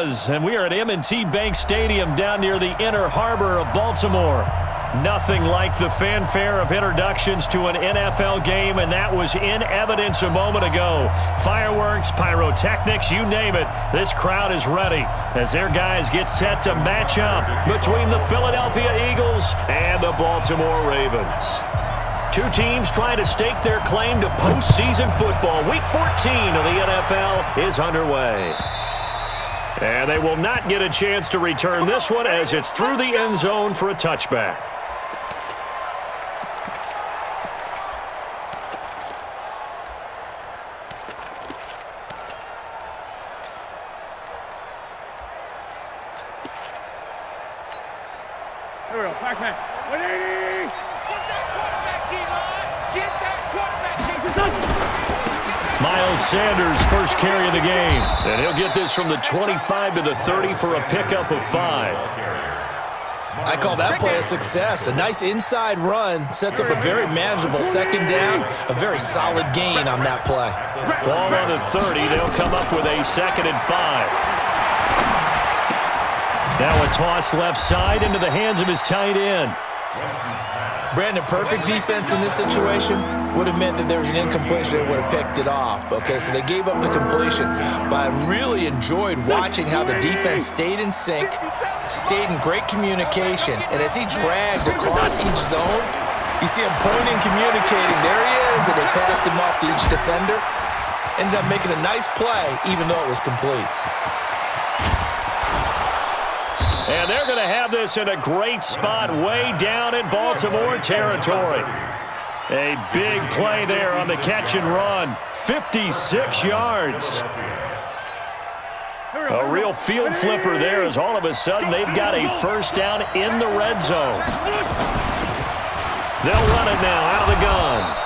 does, and we are at M&T Bank Stadium down near the Inner Harbor of Baltimore. Nothing like the fanfare of introductions to an NFL game, and that was in evidence a moment ago. Fireworks, pyrotechnics, you name it. This crowd is ready as their guys get set to match up between the Philadelphia Eagles and the Baltimore Ravens. Two teams trying to stake their claim to postseason football. Week 14 of the NFL is underway. And they will not get a chance to return this one as it's through the end zone for a touchback. Here we go, backpack. 180! Get that quarterback, D-line! Get that quarterback, D-line! Miles Sanders, first carry of the game. And he'll get this from the 25 to the 30 for a pickup of 5. I call that play a success. A nice inside run sets up a very manageable second down. A very solid gain on that play. Ball on the 30. They'll come up with a 2nd and 5. Now a toss left side into the hands of his tight end. Brandon, perfect defense in this situation would have meant that there was an incompletion and would have picked it off. Okay, so they gave up the completion. But I really enjoyed watching how the defense stayed in sync, stayed in great communication. And as he dragged across each zone, you see him pointing, communicating. There he is, and they passed him off to each defender. Ended up making a nice play, even though it was complete. And they're going to have this in a great spot way down in Baltimore territory. A big play there on the catch and run. 56 yards. A real field flipper there as all of a sudden they've got a first down in the red zone. They'll run it now out of the gun.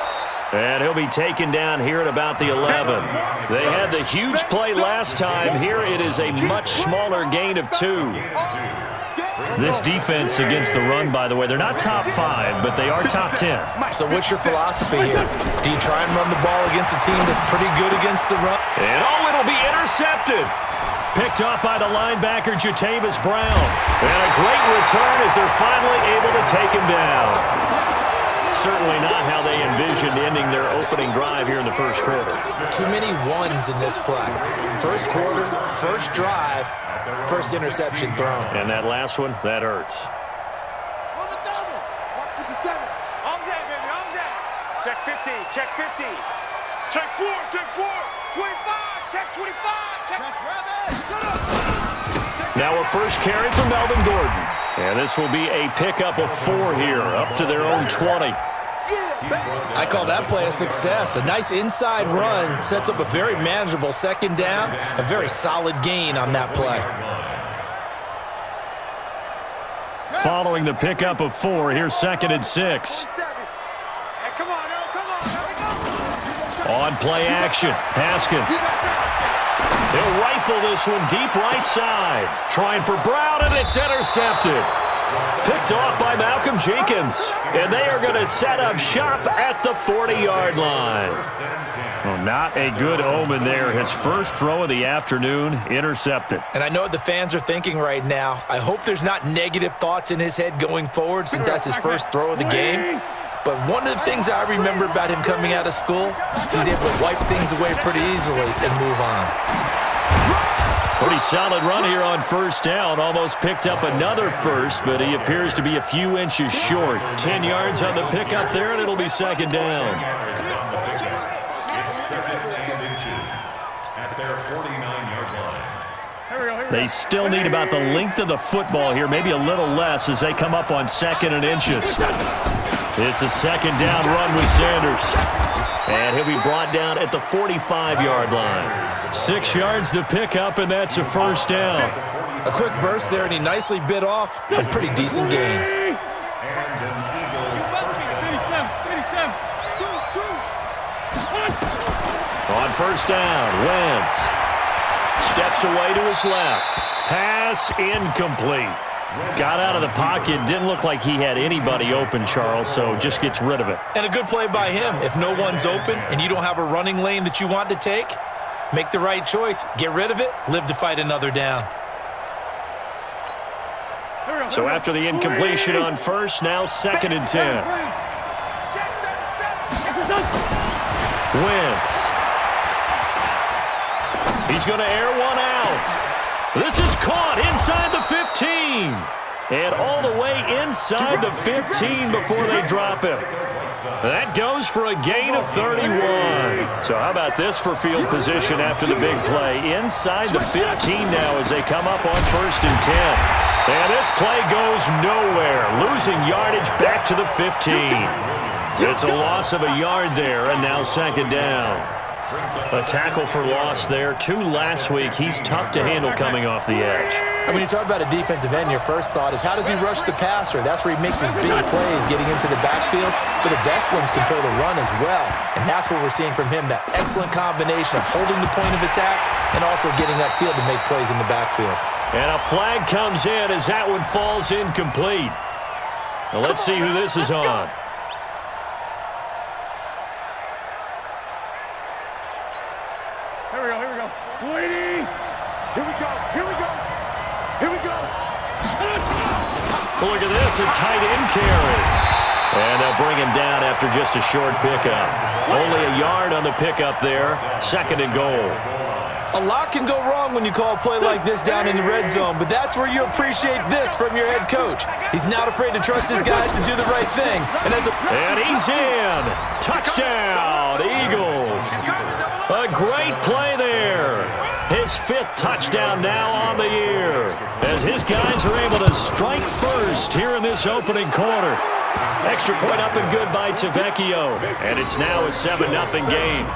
And he'll be taken down here at about the 11. They had the huge play last time. Here it is a much smaller gain of 2. This defense against the run, by the way, they're not top 5, but they are top 10. So what's your philosophy here? Do you try and run the ball against a team that's pretty good against the run? And it'll be intercepted. Picked off by the linebacker, Jatavis Brown. And a great return as they're finally able to take him down. Certainly not how they envisioned ending their opening drive here in the first quarter. Too many ones in this play. First quarter, first drive, first interception thrown. And that last one, that hurts. On the double. Mark with the 7. On that, baby, on that. Check 50, check 50. Check 4, check 4. 25, check 25. Check Now a first carry from Melvin Gordon. And this will be a pickup of 4 here, up to their own 20. I call that play a success. A nice inside run sets up a very manageable second down. A very solid gain on that play. Following the pickup of 4, here's 2nd and 6. Come on, come on. On play action, Haskins. They'll rifle this one deep right side. Trying for Brown, and it's intercepted. Picked off by Malcolm Jenkins. And they are going to set up shop at the 40-yard line. Well, not a good omen there. His first throw of the afternoon, intercepted. And I know what the fans are thinking right now. I hope there's not negative thoughts in his head going forward since that's his first throw of the game. But one of the things I remember about him coming out of school is he's able to wipe things away pretty easily and move on. Pretty solid run here on first down. Almost picked up another first, but he appears to be a few inches short. 10 yards on the pickup there, and it'll be 2nd down. They still need about the length of the football here, maybe a little less as they come up on 2nd and inches. It's a 2nd down run with Sanders. And he'll be brought down at the 45-yard line. 6 yards the pickup, and that's a first down. A quick burst there, and he nicely bit off a pretty decent gain. On first down, Wentz steps away to his left. Pass incomplete. Got out of the pocket. Didn't look like he had anybody open, Charles, so just gets rid of it. And a good play by him. If no one's open and you don't have a running lane that you want to take, make the right choice. Get rid of it. Live to fight another down. So after the incompletion on first, now 2nd and 10. Wentz. He's going to air one out. This is caught inside the 15. And all the way inside the 15 before they drop him. That goes for a gain of 31. So how about this for field position after the big play? Inside the 15 now as they come up on 1st and 10. And this play goes nowhere. Losing yardage back to the 15. It's a loss of a yard there, and now 2nd down. A tackle for loss there. 2 last week. He's tough to handle coming off the edge. And when you talk about a defensive end, your first thought is how does he rush the passer? That's where he makes his big plays, getting into the backfield. But the best ones can play the run as well. And that's what we're seeing from him, that excellent combination of holding the point of attack and also getting upfield to make plays in the backfield. And a flag comes in as that one falls incomplete. Now let's see who this is on. Look at this, a tight end carry. And they'll bring him down after just a short pickup. Only a yard on the pickup there. 2nd and goal. A lot can go wrong when you call a play like this down in the red zone, but that's where you appreciate this from your head coach. He's not afraid to trust his guys to do the right thing. And he's in. Touchdown, Eagles. A great play there. His 5th touchdown now on the year as his guys are able to strike first here in this opening quarter. Extra point up and good by Tavecchio. And it's now a 7-0 game.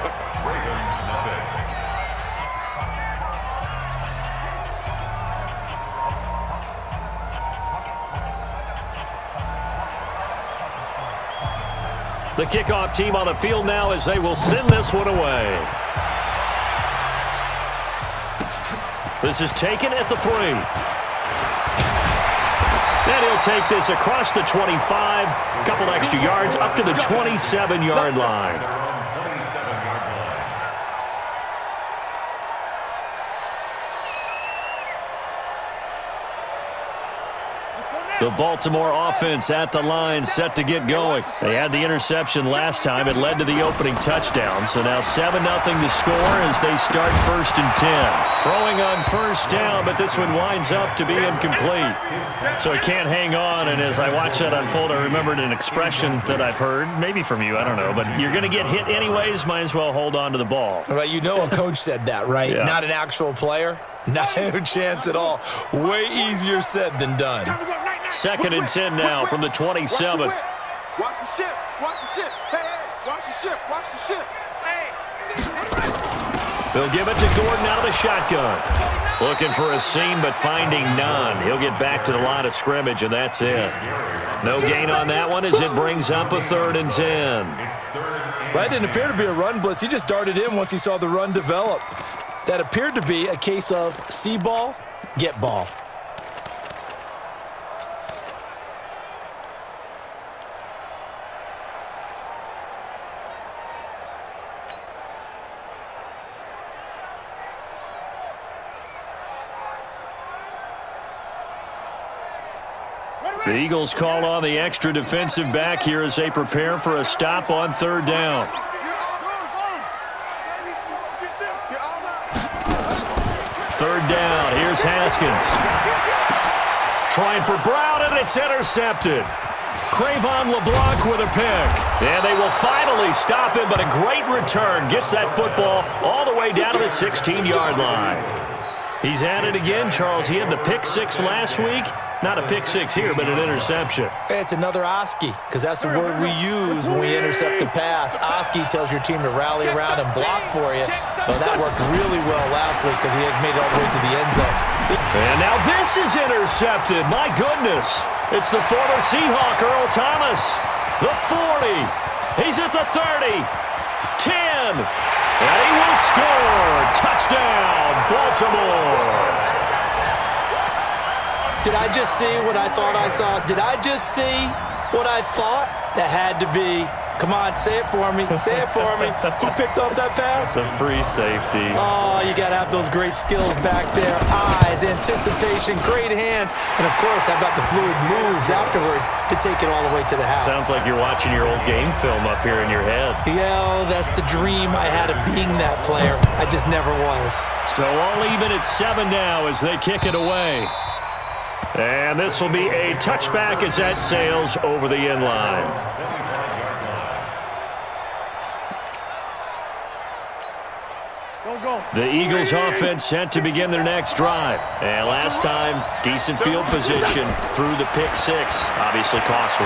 The kickoff team on the field now as they will send this one away. This is taken at the 3. And he'll take this across the 25. A couple extra yards up to the 27-yard line. The Baltimore offense at the line, set to get going. They had the interception last time. It led to the opening touchdown. So now 7-0 to score as they start 1st and 10. Throwing on 1st down, but this one winds up to be incomplete. So he can't hang on, and as I watch that unfold, I remembered an expression that I've heard, maybe from you, I don't know, but you're going to get hit anyways, might as well hold on to the ball. Well, you know a coach said that, right? Yeah. Not an actual player. No chance at all. Way easier said than done. 2nd and 10 now from the 27. Watch the ship. Watch the ship. Hey, watch the ship. Watch the ship. Hey. They'll give it to Gordon out of the shotgun. Looking for a seam, but finding none. He'll get back to the line of scrimmage, and that's it. No gain on that one as it brings up a 3rd and 10. Well, that didn't appear to be a run blitz. He just darted in once he saw the run develop. That appeared to be a case of see ball, get ball. The Eagles call on the extra defensive back here as they prepare for a stop on 3rd down. 3rd down. Here's Haskins. Trying for Brown, and it's intercepted. Cravon LeBlanc with a pick. And they will finally stop him, but a great return. Gets that football all the way down to the 16-yard line. He's at it again, Charles. He had the pick 6 last week. Not a pick 6 here, but an interception. It's another Oski, because that's the word we use when we intercept the pass. Oski tells your team to rally around and block for you. Well, that worked really well last week because he had made it all the way to the end zone. And now this is intercepted. My goodness. It's the former Seahawk, Earl Thomas. The 40. He's at the 30. 10. And he will score. Touchdown, Baltimore. Did I just see what I thought I saw? Did I just see what I thought? That had to be Come on, say it for me. Say it for me. Who picked up that pass? The free safety. Oh, you got to have those great skills back there. Eyes, anticipation, great hands, and, of course, how about the fluid moves afterwards to take it all the way to the house. Sounds like you're watching your old game film up here in your head. Yeah, oh, that's the dream I had of being that player. I just never was. So all even at 7 now as they kick it away. And this will be a touchback as that sails over the end line. The Eagles offense set to begin their next drive. And last time, decent field position through the pick six. Obviously costly.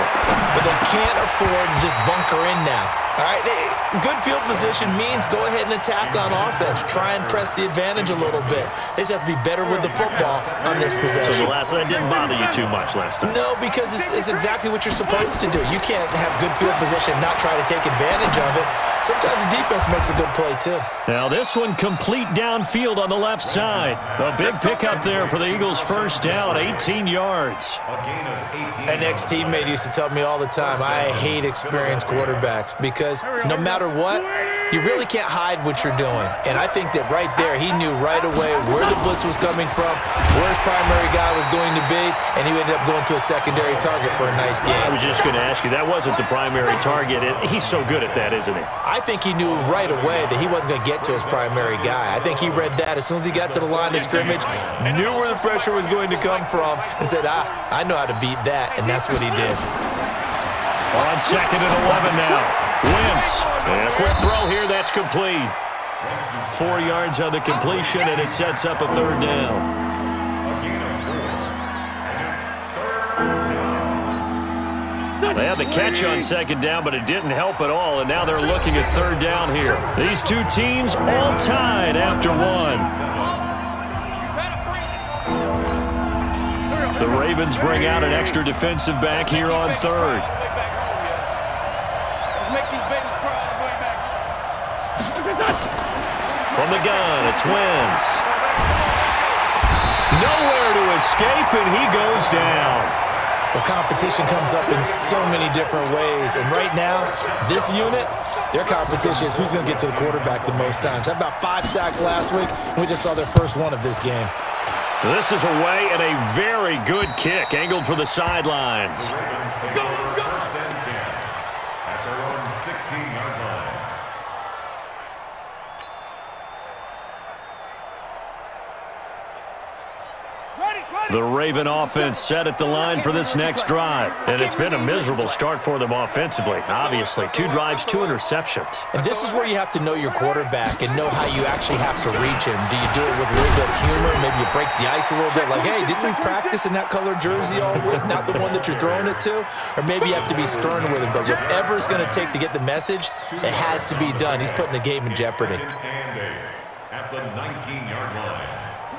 But they can't afford to just bunker in now. All right, good field position means go ahead and attack on offense. Try and press the advantage a little bit. They just have to be better with the football on this possession. So the last one didn't bother you too much last time? No, because it's exactly what you're supposed to do. You can't have good field position and not try to take advantage of it. Sometimes the defense makes a good play, too. Now this one complete downfield on the left side. A big pickup there for the Eagles' first down, 18 yards. An ex-teammate used to tell me all the time, I hate experienced quarterbacks because no matter what, you really can't hide what you're doing. And I think that right there, he knew right away where the blitz was coming from, where his primary guy was going to be, and he ended up going to a secondary target for a nice game. I was just going to ask you, that wasn't the primary target. He's so good at that, isn't he? I think he knew right away that he wasn't going to get to his primary guy. I think he read that as soon as he got to the line of scrimmage, knew where the pressure was going to come from, and said, I know how to beat that, and that's what he did. On 2nd and 11 now. Wentz. And a quick throw here, that's complete. 4 yards on the completion, and it sets up a 3rd down. They had the catch on 2nd down, but it didn't help at all, and now they're looking at 3rd down here. These two teams all tied after 1. The Ravens bring out an extra defensive back here on 3rd. From the gun, it's Wentz. Nowhere to escape, and he goes down. The competition comes up in so many different ways, and right now, this unit, their competition is who's going to get to the quarterback the most times. Had about 5 sacks last week, and we just saw their first one of this game. This is away and a very good kick, angled for the sidelines. The Raven offense set at the line for this next drive. And it's been a miserable start for them offensively. Obviously, 2 drives, 2 interceptions. And this is where you have to know your quarterback and know how you actually have to reach him. Do you do it with a little bit of humor? Maybe you break the ice a little bit. Like, hey, didn't we practice in that colored jersey all week? Not the one that you're throwing it to? Or maybe you have to be stern with him. But whatever it's going to take to get the message, it has to be done. He's putting the game in jeopardy. At the 19-yard line.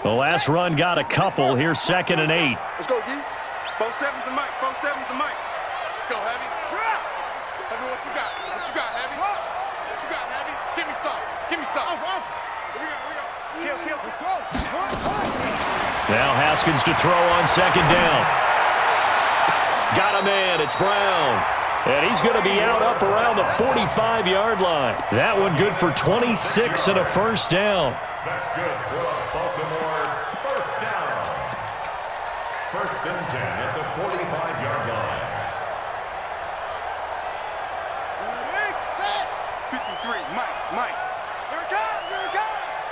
The last run got a couple. Here's 2nd and 8. Let's go, D. 4 7s to Mike. 4 7s to Mike. Let's go, Heavy. Heavy, what you got? What you got, Heavy? What you got, Heavy? Give me some. Give me some. Here we go. Kill. Let's go. Now Haskins to throw on 2nd down. Got a man. It's Brown. And he's going to be out up around the 45-yard line. That one good for 26 and a first down. That's good for Baltimore. First down. 1st and 10 at the 45-yard line. 53, Mike. Here it comes.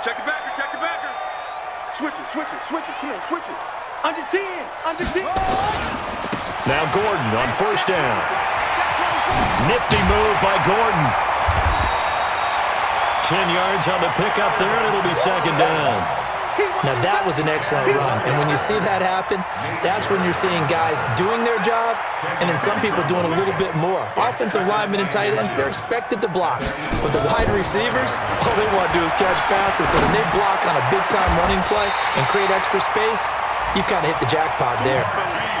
Check the backer. Switch it. Come on, switch it. Under 10. Now Gordon on 1st down. Nifty move by Gordon. 10 yards on the pickup there, and it'll be 2nd down. Now, that was an excellent run. And when you see that happen, that's when you're seeing guys doing their job and then some people doing a little bit more. Offensive linemen and tight ends, they're expected to block. But the wide receivers, all they want to do is catch passes. So when they block on a big-time running play and create extra space, you've kind of hit the jackpot there.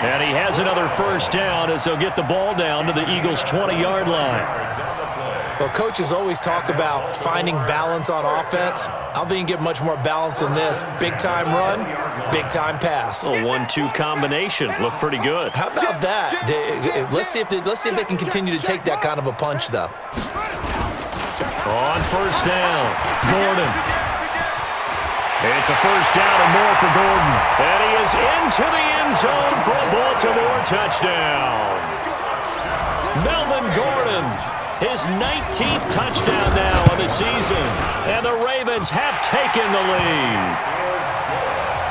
And he has another first down as they'll get the ball down to the Eagles' 20-yard line. Well, coaches always talk about finding balance on offense. I don't think you can get much more balance than this. Big-time run, big-time pass. A 1-2 combination. Looked pretty good. How about that? Let's see if they can continue to take that kind of a punch, though. On first down, Gordon. It's a first down and more for Gordon. And he is into the end zone for a Baltimore touchdown. Melvin Gordon, his 19th touchdown now of the season. And the Ravens have taken the lead.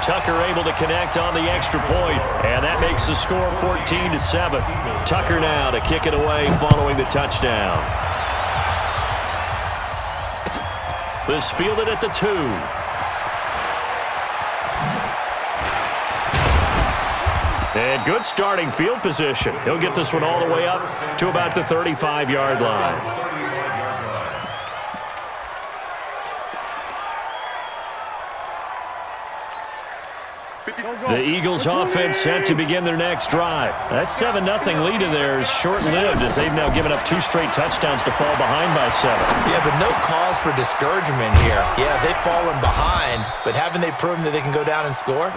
Tucker able to connect on the extra point, and that makes the score 14-7. Tucker now to kick it away following the touchdown. This fielded at the 2. And good starting field position. He'll get this one all the way up to about the 35-yard line. The Eagles offense set to begin their next drive. That 7-0 lead of theirs short-lived as they've now given up 2 straight touchdowns to fall behind by 7. Yeah, but no cause for discouragement here. Yeah, they've fallen behind, but haven't they proven that they can go down and score?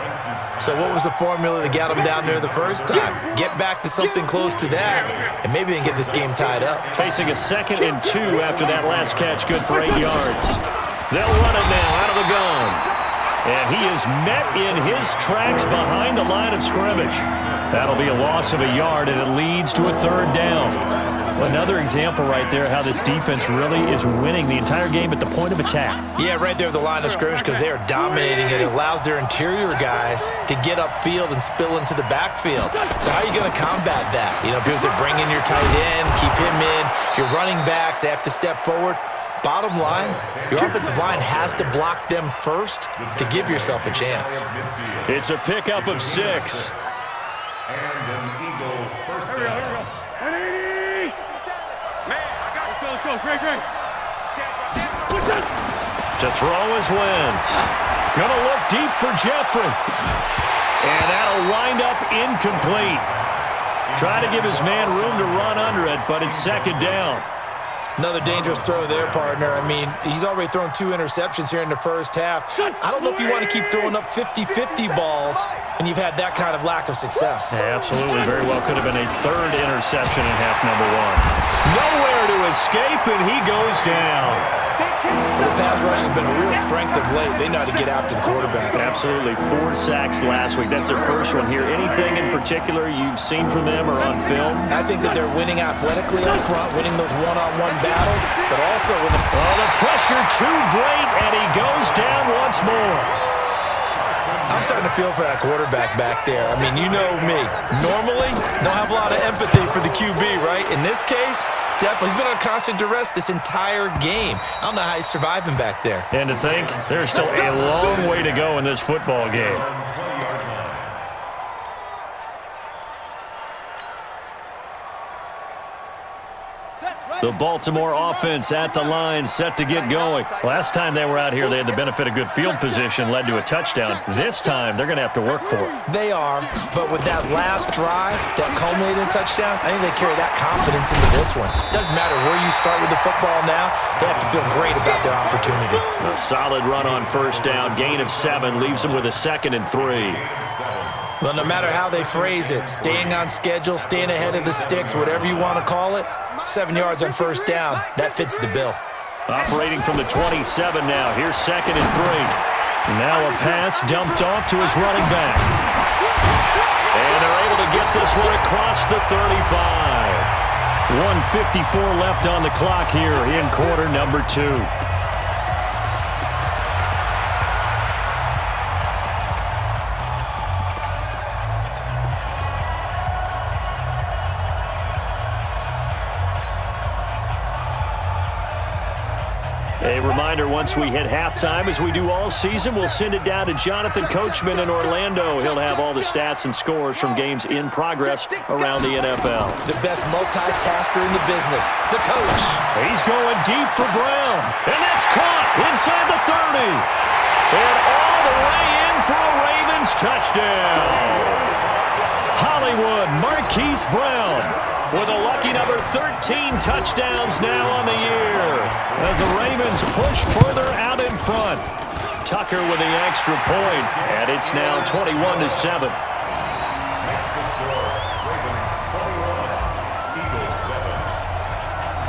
So what was the formula that got them down there the first time? Get back to something close to that, and maybe they can get this game tied up. Facing a 2nd and 2 after that last catch, good for 8 yards. They'll run it now out of the gun. And he is met in his tracks behind the line of scrimmage. That'll be a loss of a yard, and it leads to a 3rd down. Another example right there how this defense really is winning the entire game at the point of attack. Yeah, right there at the line of scrimmage because they are dominating it. It allows their interior guys to get upfield and spill into the backfield. So how are you going to combat that? You know, because they bring in your tight end, keep him in. Your running backs, they have to step forward. Bottom line, your offensive line has to block them first to give yourself a chance. It's a pickup of 6. And an Eagle first down. Let's go, Great. To throw is Wentz. Gonna look deep for Jeffrey. And that'll wind up incomplete. Try to give his man room to run under it, but it's 2nd down. Another dangerous throw there, partner. I mean, he's already thrown 2 interceptions here in the first half. I don't know if you want to keep throwing up 50-50 balls when you've had that kind of lack of success. Yeah, absolutely. Very well could have been a 3rd interception in half number 1. Nowhere to escape, and he goes down. The pass rush has been a real strength of late. They know how to get after the quarterback. Absolutely. 4 sacks last week. That's their first one here. Anything in particular you've seen from them or on film? I think that they're winning athletically up front, winning those one-on-one battles, but also with the... Oh, the pressure too great, and he goes down once more. I'm starting to feel for that quarterback back there. I mean, you know me. Normally, don't have a lot of empathy for the QB, right? In this case, definitely. He's been on constant duress this entire game. I don't know how he's surviving back there. And to think, there's still a long way to go in this football game. The Baltimore offense at the line, set to get going. Last time they were out here, they had the benefit of good field position, led to a touchdown. This time, they're going to have to work for it. They are, but with that last drive that culminated in a touchdown, I think they carry that confidence into this one. Doesn't matter where you start with the football now, they have to feel great about their opportunity. A solid run on first down, gain of 7, leaves them with a 2nd and 3. Well, no matter how they phrase it, staying on schedule, staying ahead of the sticks, whatever you want to call it, 7 yards on first down, that fits the bill. Operating from the 27 now. Here's 2nd and 3. Now a pass dumped off to his running back. And they're able to get this one across the 35. 1:54 left on the clock here in quarter number 2. A reminder, once we hit halftime, as we do all season, we'll send it down to Jonathan Coachman in Orlando. He'll have all the stats and scores from games in progress around the NFL. The best multitasker in the business, the coach. He's going deep for Brown, and that's caught inside the 30. And all the way in for a Ravens touchdown. Hollywood Marquise Brown with a lucky number 13 touchdowns now on the year as the Ravens push further out in front. Tucker with the extra point, and it's now 21-7.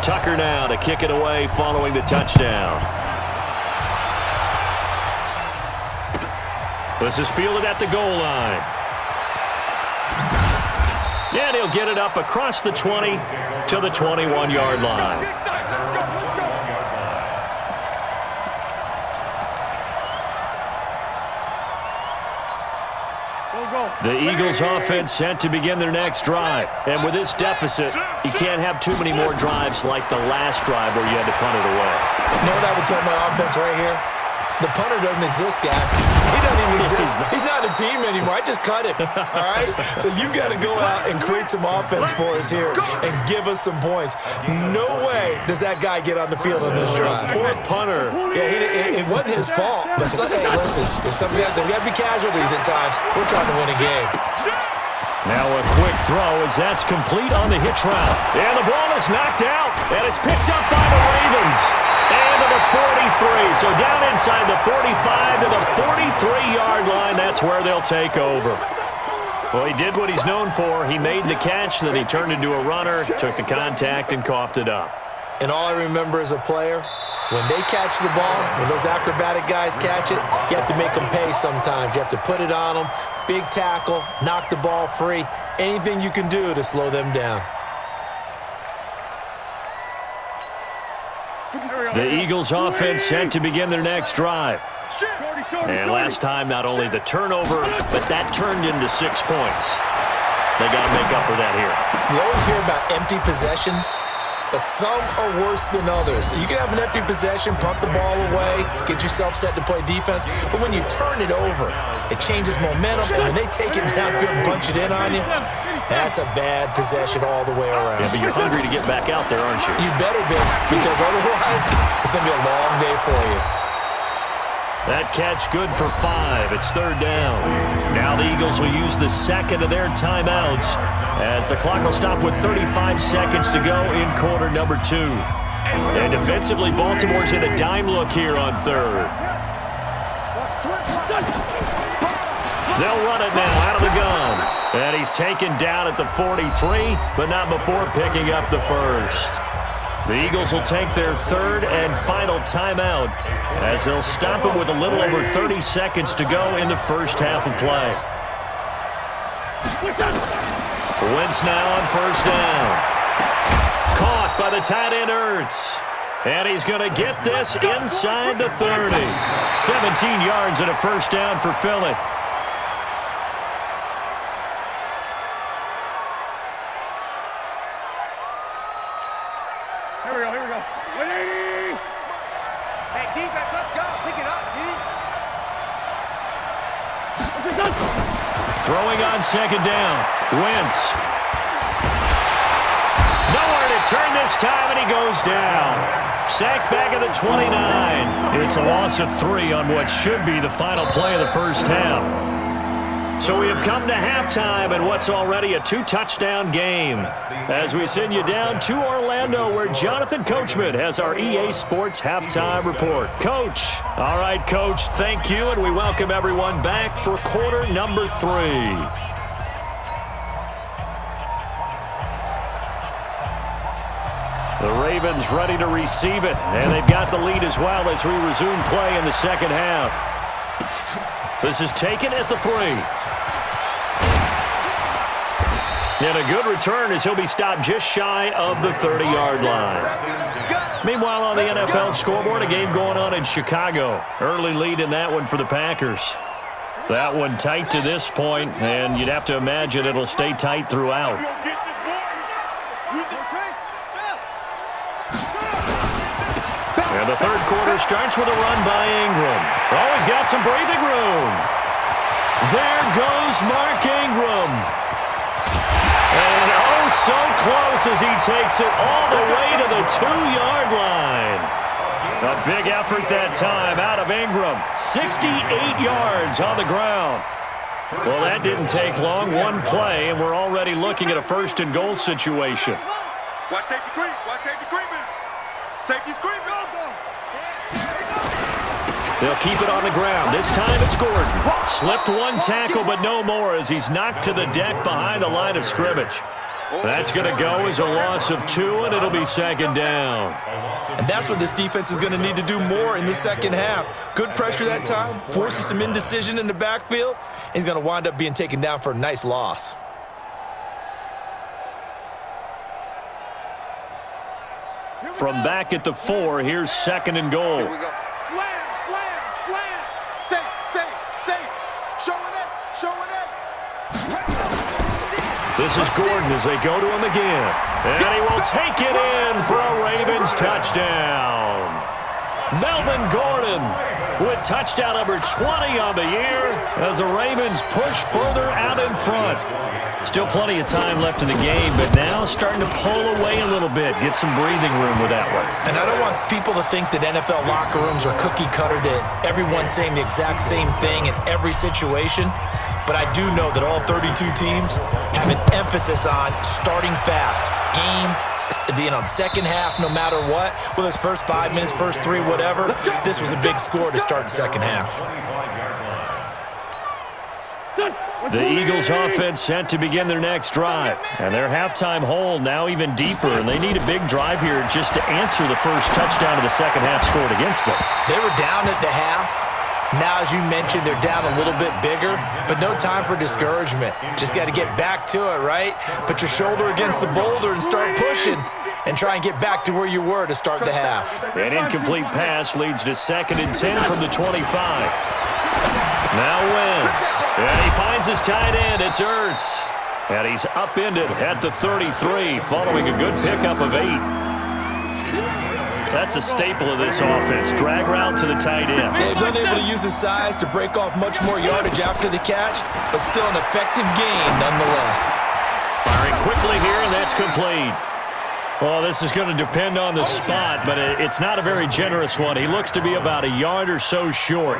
Tucker now to kick it away following the touchdown. This is fielded at the goal line. And he'll get it up across the 20 to the 21-yard line. The Eagles offense set to begin their next drive. And with this deficit, you can't have too many more drives like the last drive where you had to punt it away. You know what I would tell my offense right here? The punter doesn't exist, guys. He doesn't even exist. He's not a team anymore. I just cut him, all right? So you've got to go out and create some offense for us here and give us some points. No way does that guy get on the field on this drive. Poor punter. Yeah, it wasn't his fault. But hey, listen, we got to be casualties at times. We're trying to win a game. Now a quick throw as that's complete on the hitch route. And the ball is knocked out, and it's picked up by the Ravens. And to the 43. So down inside the 45 to the 43-yard line. That's where they'll take over. Well, he did what he's known for. He made the catch, then he turned into a runner, took the contact, and coughed it up. And all I remember as a player, when they catch the ball, when those acrobatic guys catch it, you have to make them pay sometimes. You have to put it on them, big tackle, knock the ball free, anything you can do to slow them down. The Eagles offense set to begin their next drive. And last time, not only the turnover, but that turned into 6 points. They got to make up for that here. You always hear about empty possessions, but some are worse than others. You can have an empty possession, punt the ball away, get yourself set to play defense, but when you turn it over, it changes momentum, and when they take it downfield and punch it in on you, that's a bad possession all the way around. Yeah, but you're hungry to get back out there, aren't you? You better be, because otherwise it's going to be a long day for you. That catch good for 5. It's third down. Now the Eagles will use the second of their timeouts as the clock will stop with 35 seconds to go in quarter number 2. And defensively, Baltimore's in a dime look here on third. They'll run it now out of the gun. And he's taken down at the 43, but not before picking up the first. The Eagles will take their third and final timeout as they'll stop it with a little over 30 seconds to go in the first half of play. Wentz now on first down. Caught by the tight end Ertz. And he's going to get this inside the 30. 17 yards and a first down for Philly. Throwing on second down. Wentz. Nowhere to turn this time, and he goes down. Sacked back at the 29. It's a loss of 3 on what should be the final play of the first half. So we have come to halftime in what's already a 2-touchdown game as we send you down to Orlando where Jonathan Coachman has our EA Sports Halftime Report. Coach. All right, Coach, thank you, and we welcome everyone back for quarter number 3. The Ravens ready to receive it, and they've got the lead as well as we resume play in the second half. This is taken at the 3. And a good return as he'll be stopped just shy of the 30-yard line. Meanwhile, on the NFL scoreboard, a game going on in Chicago. Early lead in that one for the Packers. That one tight to this point, and you'd have to imagine it'll stay tight throughout. And the third quarter starts with a run by Ingram. Oh, he's got some breathing room. There goes Mark Ingram. And oh, so close as he takes it all the way to the 2-yard line. A big effort that time out of Ingram. 68 yards on the ground. Well, that didn't take long. One play, and we're already looking at a first-and-goal situation. Watch safety creep. Watch safety creeping. Safety's creeping. They'll keep it on the ground. This time it's Gordon. Slipped one tackle, but no more as he's knocked to the deck behind the line of scrimmage. That's going to go as a loss of 2, and it'll be second down. And that's what this defense is going to need to do more in the second half. Good pressure that time, forces some indecision in the backfield. He's going to wind up being taken down for a nice loss. From back at the 4, here's second and goal. Here we go. Slam, slam, slam. Safe. Showing it. This is Gordon as they go to him again. And he will take it in for a Ravens touchdown. Melvin Gordon with touchdown number 20 on the year as the Ravens push further out in front. Still plenty of time left in the game, but now starting to pull away a little bit, get some breathing room with that one. And I don't want people to think that NFL locker rooms are cookie cutter, that everyone's saying the exact same thing in every situation. But I do know that all 32 teams have an emphasis on starting fast. Second half, no matter what, whether it's first 5 minutes, first 3, whatever, this was a big score to start the second half. The Eagles offense set to begin their next drive. And their halftime hole now even deeper, and they need a big drive here just to answer the first touchdown of the second half scored against them. They were down at the half. Now, as you mentioned, they're down a little bit bigger, but no time for discouragement. Just got to get back to it, right? Put your shoulder against the boulder and start pushing and try and get back to where you were to start the half. An incomplete pass leads to second and 10 from the 25. Now Wentz. And he finds his tight end. It's Ertz. And he's upended at the 33 following a good pickup of 8. That's a staple of this offense. Drag route to the tight end. Yeah, he's unable to use his size to break off much more yardage after the catch, but still an effective gain nonetheless. Firing quickly here, and that's complete. Well, this is going to depend on the spot, but it's not a very generous one. He looks to be about a yard or so short.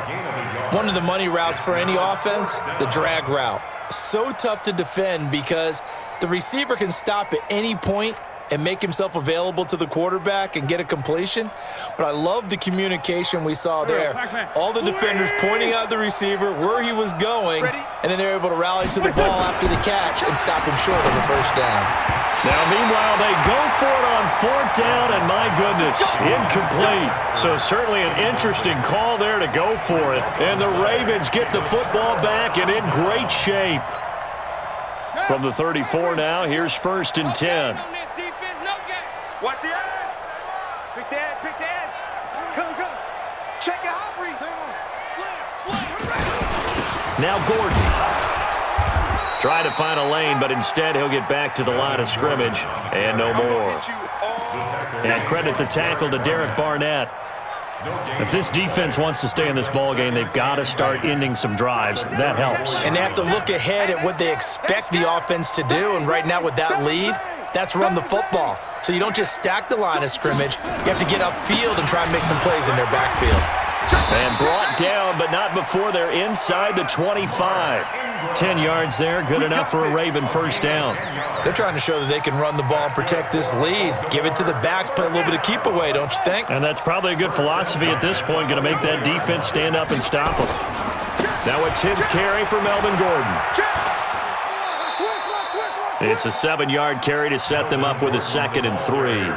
One of the money routes for any offense, the drag route. So tough to defend because the receiver can stop at any point and make himself available to the quarterback and get a completion. But I love the communication we saw there. All the defenders pointing out the receiver, where he was going, and then they're able to rally to the ball after the catch and stop him short of the first down. Now, meanwhile, they go for it on fourth down, and my goodness, incomplete. So certainly an interesting call there to go for it. And the Ravens get the football back and in great shape. From the 34 now, here's first and 10. Watch the edge. Pick the edge. Come. Check it out, Breeze. Slam. Now Gordon. Try to find a lane, but instead he'll get back to the line of scrimmage. And no more. And credit the tackle to Derek Barnett. If this defense wants to stay in this ballgame, they've got to start ending some drives. That helps. And they have to look ahead at what they expect the offense to do. And right now with that lead, that's run the football. So you don't just stack the line of scrimmage. You have to get upfield and try and make some plays in their backfield. And brought down, but not before they're inside the 25. 10 yards there, good enough for a Raven first down. They're trying to show that they can run the ball and protect this lead. Give it to the backs, play a little bit of keep away, don't you think? And that's probably a good philosophy at this point, going to make that defense stand up and stop them. Now a 10th carry for Melvin Gordon. It's a 7-yard carry to set them up with a second and 3.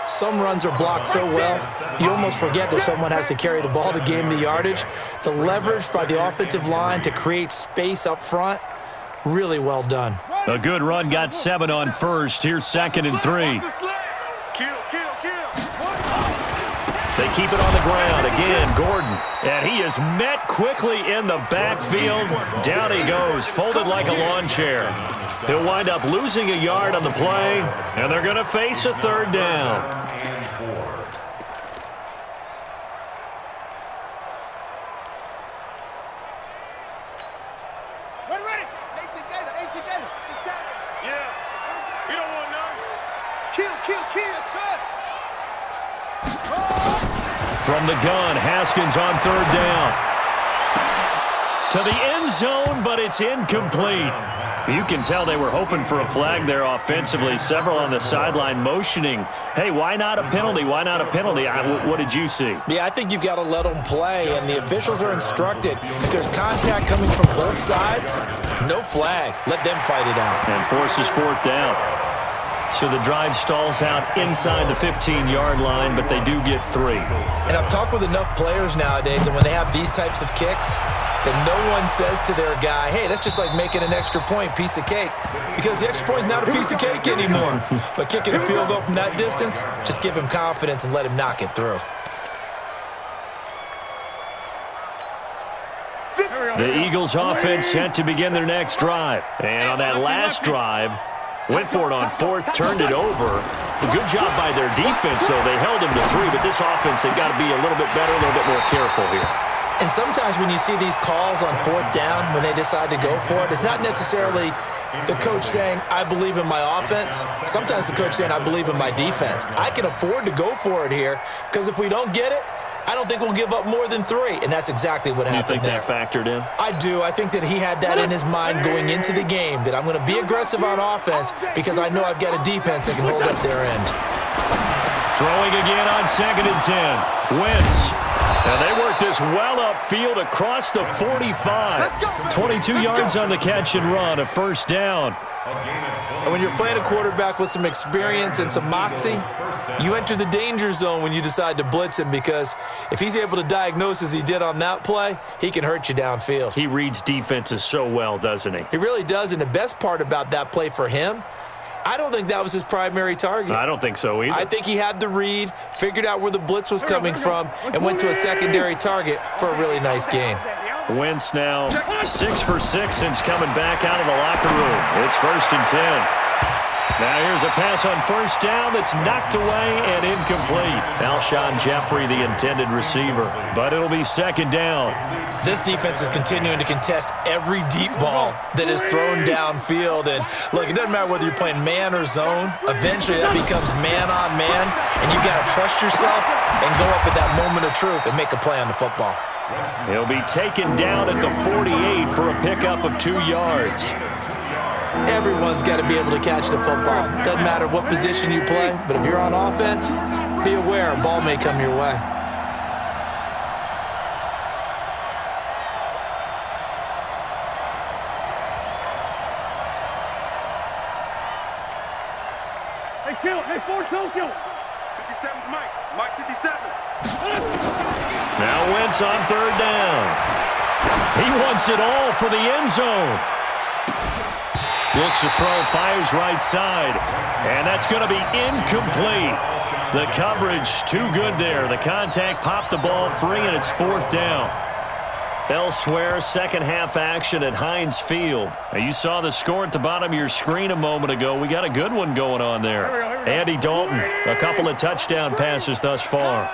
Some runs are blocked so well, you almost forget that someone has to carry the ball to gain the yardage. The leverage by the offensive line to create space up front, really well done. A good run, got 7 on first. Here's second and 3. Kill. They keep it on the ground. Again, Gordon. And he is met quickly in the backfield. Down he goes, folded like a lawn chair. He'll wind up losing a yard on the play, and they're going to face a third down. Ready. 18 Gator. Yeah. You don't want none. Kill. From the gun, Haskins on third down. to the end zone, but it's incomplete. You can tell they were hoping for a flag there offensively. Several on the sideline motioning, hey, why not a penalty? Why not a penalty? What did you see? Yeah, I think you've got to let them play, and the officials are instructed. If there's contact coming from both sides, no flag. Let them fight it out. And forces fourth down. So the drive stalls out inside the 15-yard line, but they do get 3. And I've talked with enough players nowadays, and when they have these types of kicks, that no one says to their guy, hey, that's just like making an extra point, piece of cake. Because the extra point is not a piece of cake anymore. But kicking a field goal from that distance, just give him confidence and let him knock it through. The Eagles offense set to begin their next drive. And on that last drive, went for it on fourth, turned it over. A good job by their defense, though. They held them to 3, but this offense, they've got to be a little bit better, a little bit more careful here. And sometimes when you see these calls on fourth down, when they decide to go for it, it's not necessarily the coach saying, I believe in my offense. Sometimes the coach saying, I believe in my defense. I can afford to go for it here because if we don't get it, I don't think we'll give up more than 3, and that's exactly what happened there. You think that factored in? I do. I think that he had that in his mind going into the game, that I'm going to be aggressive on offense because I know I've got a defense that can hold up their end. Throwing again on 2nd and 10. Wentz. Now they work this well upfield across the 45. 22 yards on the catch and run, a first down. And when you're playing a quarterback with some experience and some moxie, you enter the danger zone when you decide to blitz him because if he's able to diagnose as he did on that play, he can hurt you downfield. He reads defenses so well, doesn't he? He really does, and the best part about that play for him, I don't think that was his primary target. I don't think so either. I think he had the read, figured out where the blitz was coming from, and went to a secondary target for a really nice gain. Wentz now 6 for 6 since coming back out of the locker room. It's 1st and 10. Now here's a pass on first down that's knocked away and incomplete. Alshon Jeffrey, the intended receiver, but it'll be 2nd down. This defense is continuing to contest every deep ball that is thrown downfield. And look, it doesn't matter whether you're playing man or zone. Eventually that becomes man on man, and you've got to trust yourself and go up at that moment of truth and make a play on the football. He'll be taken down at the 48 for a pickup of 2 yards. Everyone's got to be able to catch the football. Doesn't matter what position you play, but if you're on offense, be aware a ball may come your way. Hey, kill. Hey, Ford, kill. 57's Mike. Mike 57. Now Wentz on 3rd down. He wants it all for the end zone. Looks to throw, fires right side, and that's going to be incomplete. The coverage too good there. The contact popped the ball free, and it's 4th down. Elsewhere, second half action at Heinz Field. Now, you saw the score at the bottom of your screen a moment ago. We got a good one going on there. Andy Dalton, a couple of touchdown passes thus far.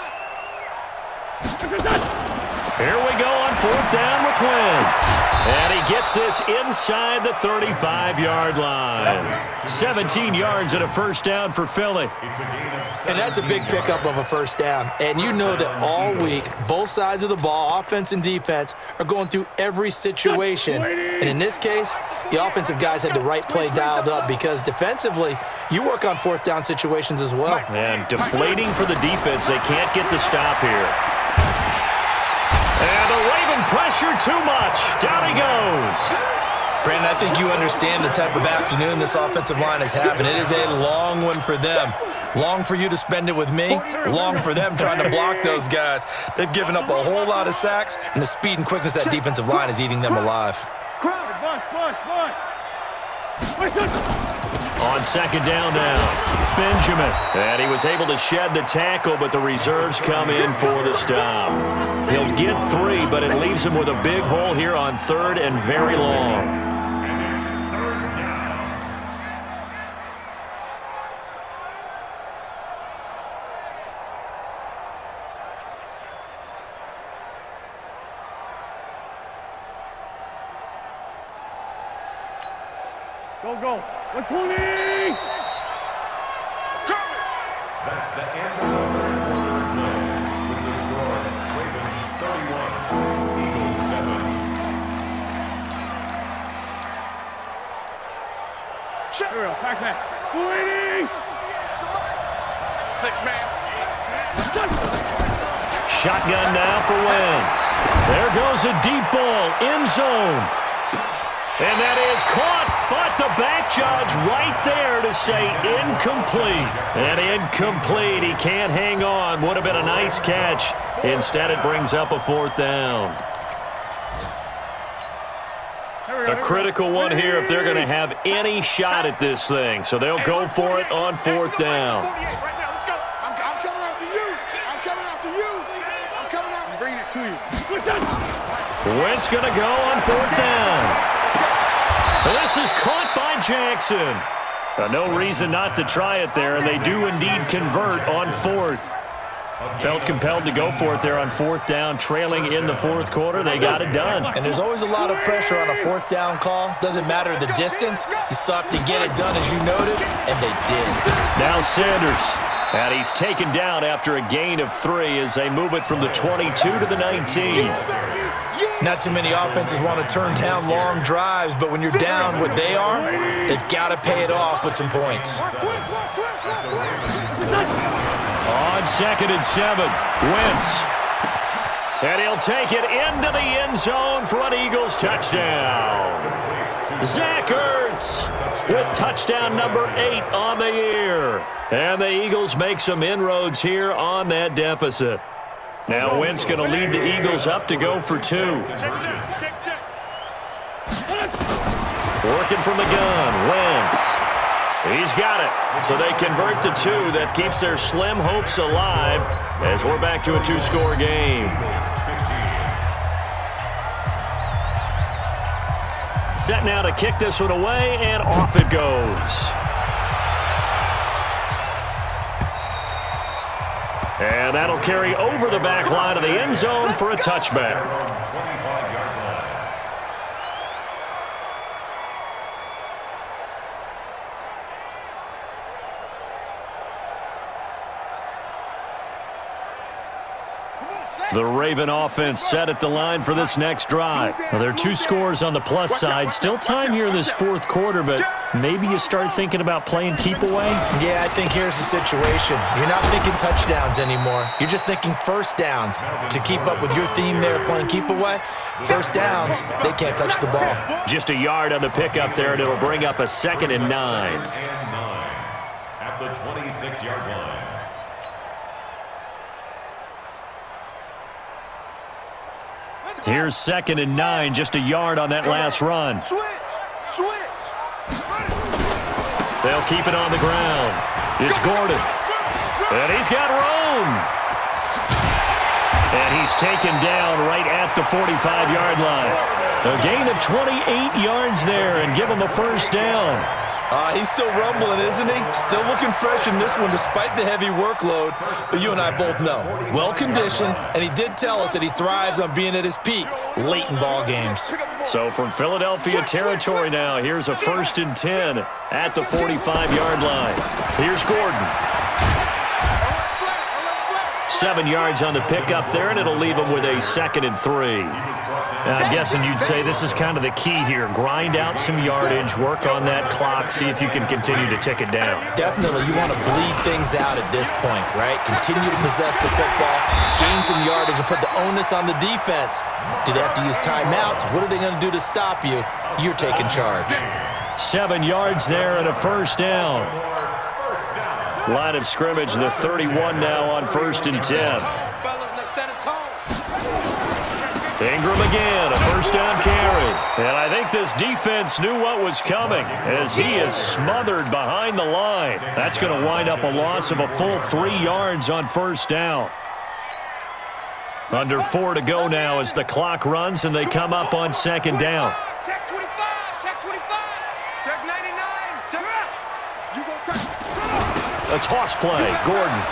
Here we go on 4th down with Wentz. And he gets this inside the 35-yard line. 17 yards and a first down for Philly. And that's a big pickup of a first down. And you know that all week, both sides of the ball, offense and defense, are going through every situation. And in this case, the offensive guys had the right play dialed up because defensively, you work on 4th down situations as well. And deflating for the defense. They can't get the stop here. And the Raven pressure too much. Down he goes. Brandon, I think you understand the type of afternoon this offensive line is having. It is a long one for them. Long for you to spend it with me. Long for them trying to block those guys. They've given up a whole lot of sacks, and the speed and quickness of that defensive line is eating them alive. On 2nd down now, Benjamin. And he was able to shed the tackle, but the reserves come in for the stop. He'll get 3, but it leaves him with a big hole here on 3rd and very long. Go. 120! That's the end of the third play with the score Ravens 31, Eagles 7. 6-man. Shotgun now for Wentz. There goes a deep ball, end zone. And that is caught, but the back judge right there to say incomplete. And incomplete, he can't hang on. Would have been a nice catch. Instead, it brings up a 4th down. A critical one here if they're going to have any shot at this thing. So they'll go for it on 4th down. I'm coming after you. I'm coming after you. I'm coming out. I'm bringing it to you. Wentz going to go on 4th down. This is caught by Jackson. No reason not to try it there, and they do indeed convert on 4th. Felt compelled to go for it there on 4th down, trailing in the 4th quarter. They got it done. And there's always a lot of pressure on a 4th down call. Doesn't matter the distance. You stop to get it done, as you noted, and they did. Now Sanders. And he's taken down after a gain of 3 as they move it from the 22 to the 19. Not too many offenses want to turn down long drives, but when you're down what they are, they've got to pay it off with some points. On 2nd and 7, Wentz. And he'll take it into the end zone for an Eagles touchdown. Zach Ertz with touchdown number 8 on the year. And the Eagles make some inroads here on that deficit. Now Wentz going to lead the Eagles up to go for 2. Working from the gun, Wentz. He's got it. So they convert the 2. That keeps their slim hopes alive as we're back to a 2-score game. Set now to kick this one away, and off it goes. And that'll carry over the back line of the end zone for a touchback. The Raven offense set at the line for this next drive. Well, there are 2 scores on the plus side. Still time here in this 4th quarter, but maybe you start thinking about playing keep away? Yeah, I think here's the situation. You're not thinking touchdowns anymore. You're just thinking first downs. To keep up with your theme there, playing keep away, first downs, they can't touch the ball. Just a yard on the pickup there, and it'll bring up a 2nd and 9. At the 26-yard line. Here's 2nd and 9, just a yard on that last run. Switch. They'll keep it on the ground. It's Gordon. And he's got room. And he's taken down right at the 45-yard line. A gain of 28 yards there and give him a first down. He's still rumbling, isn't he? Still looking fresh in this one despite the heavy workload. But you and I both know, well-conditioned, and he did tell us that he thrives on being at his peak late in ball games. So from Philadelphia territory now, here's a 1st and 10 at the 45-yard line. Here's Gordon. 7 yards on the pickup there, and it'll leave him with a 2nd and 3. I'm guessing you'd say this is kind of the key here. Grind out some yardage, work on that clock, see if you can continue to tick it down. Definitely, you want to bleed things out at this point, right? Continue to possess the football, gain some yardage, and put the onus on the defense. Do they have to use timeouts? What are they going to do to stop you? You're taking charge. 7 yards there and a first down. Line of scrimmage, the 31 now on 1st and 10. Ingram again, a first down carry. And I think this defense knew what was coming as he is smothered behind the line. That's going to wind up a loss of a full 3 yards on first down. Under 4 to go now as the clock runs and they come up on 2nd down. Check 25, check 25, check 99, check out. You go check. A toss play, Gordon.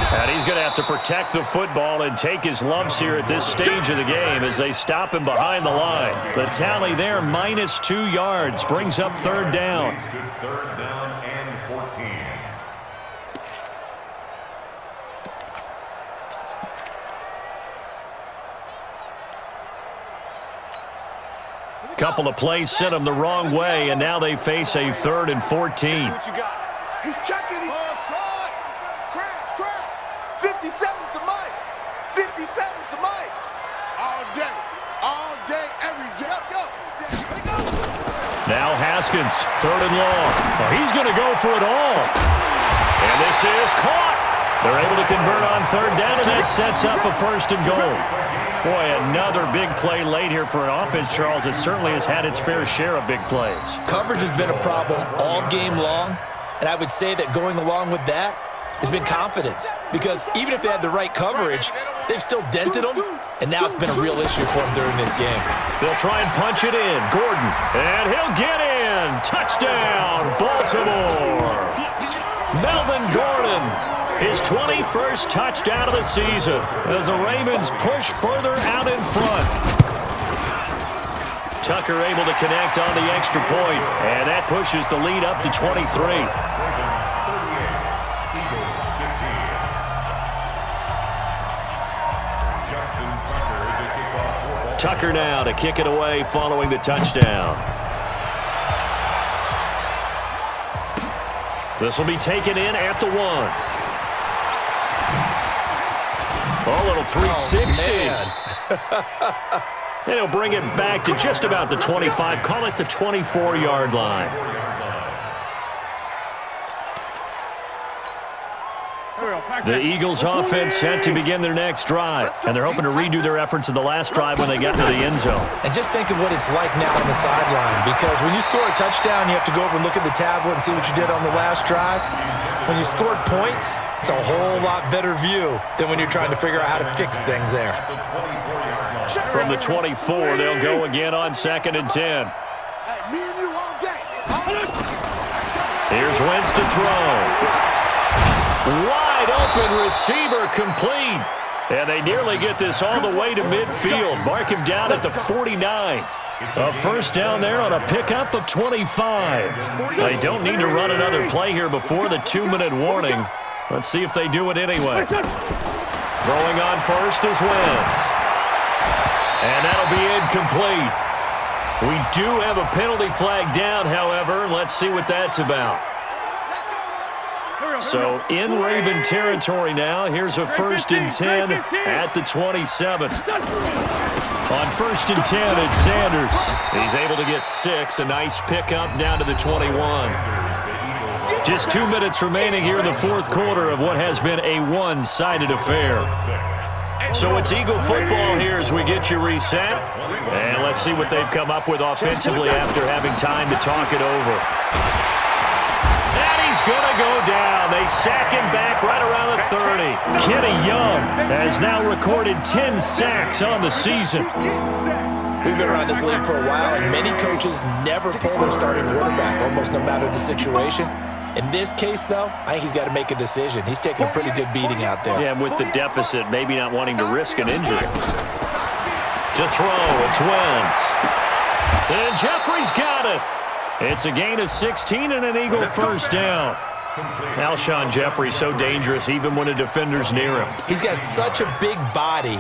And he's going to have to protect the football and take his lumps here at this stage of the game as they stop him behind the line. The tally there, minus 2 yards, brings up 3rd down. 3rd down and 14. Couple of plays sent them the wrong way, and now they face a 3rd and 14. What you got? He's checking. He's crash. 57's the mic. 57's the mic. All day, every day. Go. Now Haskins, 3rd and long. Oh, he's going to go for it all. And this is caught. They're able to convert on 3rd down, and that sets up a 1st and goal. Boy, another big play late here for an offense, Charles. It certainly has had its fair share of big plays. Coverage has been a problem all game long, and I would say that going along with that has been confidence. Because even if they had the right coverage, they've still dented them, and now it's been a real issue for them during this game. They'll try and punch it in. Gordon, and he'll get in. Touchdown, Baltimore. Melvin Gordon, his 21st touchdown of the season as the Ravens push further out in front. Tucker able to connect on the extra point, and that pushes the lead up to 23. Tucker now to kick it away following the touchdown. This will be taken in at the 1. Oh, little 360. And he'll bring it back to just about the 25. Call it the 24-yard line. The Eagles offense set to begin their next drive, and they're hoping to redo their efforts in the last drive when they got to the end zone. And just think of what it's like now on the sideline, because when you score a touchdown, you have to go over and look at the tablet and see what you did on the last drive. When you scored points, it's a whole lot better view than when you're trying to figure out how to fix things there. From the 24, they'll go again on 2nd and 10. Here's Wentz to throw. Wide open receiver complete. And they nearly get this all the way to midfield. Mark him down at the 49. A 1st down there on a pickup of 25. They don't need to run another play here before the 2-minute warning. Let's see if they do it anyway. Throwing on 1st is Wentz. And that'll be incomplete. We do have a penalty flag down, however. Let's see what that's about. So in Raven territory now. Here's a 1st and 10 at the 27. On 1st and 10, it's Sanders. He's able to get 6. A nice pickup down to the 21. Just 2 minutes remaining here in the 4th quarter of what has been a one-sided affair. So it's Eagle football here as we get you reset. And let's see what they've come up with offensively after having time to talk it over. He's going to go down. They sack him back right around the 30. Kenny Young has now recorded 10 sacks on the season. We've been around this league for a while, and many coaches never pull their starting quarterback, almost no matter the situation. In this case, though, I think he's got to make a decision. He's taking a pretty good beating out there. Yeah, and with the deficit, maybe not wanting to risk an injury. To throw, it's Wentz. And Jeffrey's got it. It's a gain of 16 and an Eagle 1st down. Alshon Jeffrey so dangerous even when a defender's near him. He's got such a big body,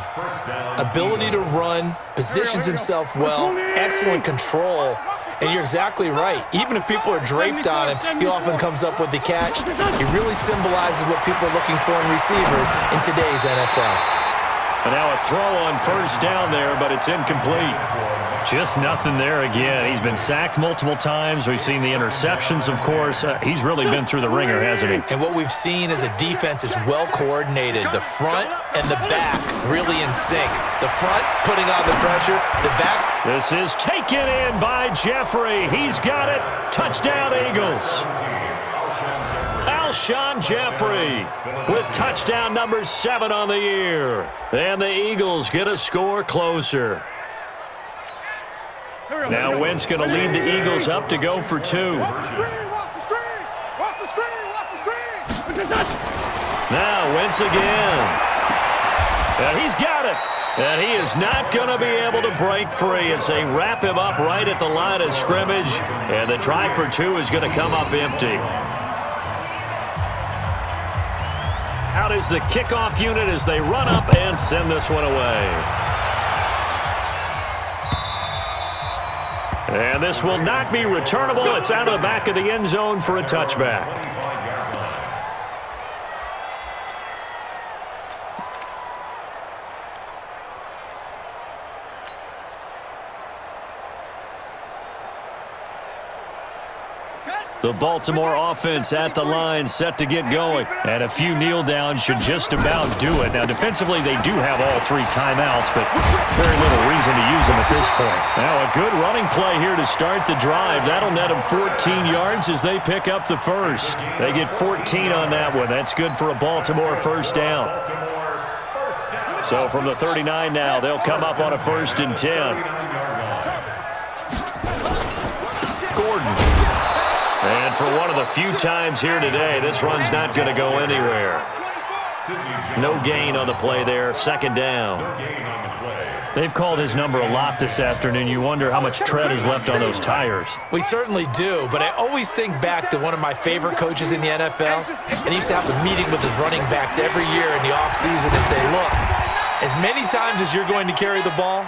ability to run, positions himself well, excellent control. And you're exactly right. Even if people are draped on him, he often comes up with the catch. He really symbolizes what people are looking for in receivers in today's NFL. And now a throw on 1st down there, but it's incomplete. Just nothing there again. He's been sacked multiple times. We've seen the interceptions, of course. He's really been through the ringer, hasn't he? And what we've seen is a defense that's well coordinated. The front and the back really in sync. The front putting on the pressure. The back's... This is taken in by Jeffrey. He's got it. Touchdown, Eagles. Alshon Jeffrey with touchdown number 7 on the year. And the Eagles get a score closer. Now Wentz going to lead the Eagles up to go for 2. Now Wentz again. And he's got it. And he is not going to be able to break free as they wrap him up right at the line of scrimmage. And the try for 2 is going to come up empty. Out is the kickoff unit as they run up and send this one away. And this will not be returnable. It's out of the back of the end zone for a touchback. The Baltimore offense at the line, set to get going. And a few kneel downs should just about do it. Now, defensively, they do have all 3 timeouts, but very little reason to use them at this point. Now, a good running play here to start the drive. That'll net them 14 yards as they pick up the first. They get 14 on that one. That's good for a Baltimore first down. So from the 39 now, they'll come up on a 1st and 10. Gordon. And for one of the few times here today, this run's not going to go anywhere. No gain on the play there, 2nd down. They've called his number a lot this afternoon. You wonder how much tread is left on those tires. We certainly do, but I always think back to one of my favorite coaches in the NFL, and he used to have a meeting with his running backs every year in the offseason and say, look, as many times as you're going to carry the ball,